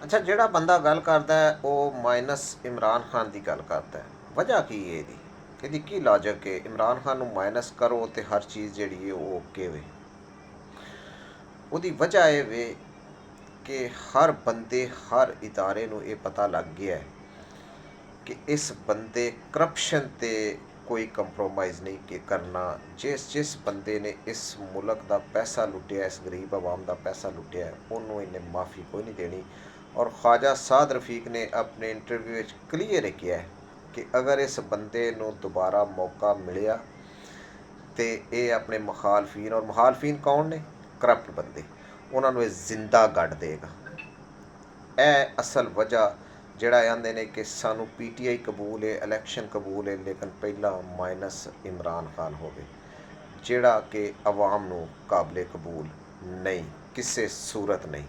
ਅੱਛਾ, ਜਿਹੜਾ ਬੰਦਾ ਗੱਲ ਕਰਦਾ ਹੈ ਉਹ ਮਾਈਨਸ ਇਮਰਾਨ ਖਾਨ ਦੀ ਗੱਲ ਕਰਦਾ ਹੈ। ਵਜ੍ਹਾ ਕੀ ਹੈ ਇਹਦੀ ਕੀ ਲਾਜਿਕ ਹੈ? ਇਮਰਾਨ ਖਾਨ ਨੂੰ ਮਾਈਨਸ ਕਰੋ ਤੇ ਹਰ ਚੀਜ਼ ਜਿਹੜੀ ਹੈ ਉਹ ਓਕੇ ਵੇ। ਉਹਦੀ ਵਜ੍ਹਾ ਇਹ ਵੇ ਕਿ ਹਰ ਬੰਦੇ, ਹਰ ਇਦਾਰੇ ਨੂੰ ਇਹ ਪਤਾ ਲੱਗ ਗਿਆ ਹੈ ਕਿ ਇਸ ਬੰਦੇ ਕਰਪਸ਼ਨ ਤੇ ਕੋਈ ਕੰਪਰੋਮਾਈਜ਼ ਨਹੀਂ ਕਿ ਕਰਨਾ। ਜਿਸ ਬੰਦੇ ਨੇ ਇਸ ਮੁਲਕ ਦਾ ਪੈਸਾ ਲੁੱਟਿਆ, ਇਸ ਗਰੀਬ ਆਵਾਮ ਦਾ ਪੈਸਾ ਲੁੱਟਿਆ, ਉਹਨੂੰ ਇਹਨੇ ਮਾਫੀ ਕੋਈ ਨਹੀਂ ਦੇਣੀ। ਔਰ ख्वाजा साद रफ़ीक ने अपने इंटरव्यू क्लीयर किया है कि अगर इस बंदे ਨੂੰ ਦੁਬਾਰਾ ਮੌਕਾ ਮਿਲਿਆ ਤੇ ਇਹ ਆਪਣੇ ਮੁਖਾਲਫੀਨ, ਔਰ ਮੁਖਾਲਫੀਨ ਕੌਣ ਨੇ? ਕਰਪਟ ਬੰਦੇ, ਉਹਨਾਂ ਨੂੰ ਇਹ ਜ਼ਿੰਦਾ ਗੱਡ ਦੇਗਾ। ਇਹ ਅਸਲ ਵਜ੍ਹਾ ਜਿਹੜਾ ਆਂਦੇ ਨੇ ਕਿ ਸਾਨੂੰ PTI ਕਬੂਲ ਹੈ, ਇਲੈਕਸ਼ਨ ਕਬੂਲ ਹੈ, ਲੇਕਿਨ ਪਹਿਲਾਂ ਮਾਈਨਸ ਇਮਰਾਨ ਖਾਨ ਹੋਵੇ, ਜਿਹੜਾ ਕਿ ਆਵਾਮ ਨੂੰ ਕਾਬਲੇ ਕਬੂਲ ਨਹੀਂ, ਕਿਸੇ ਸੂਰਤ ਨਹੀਂ।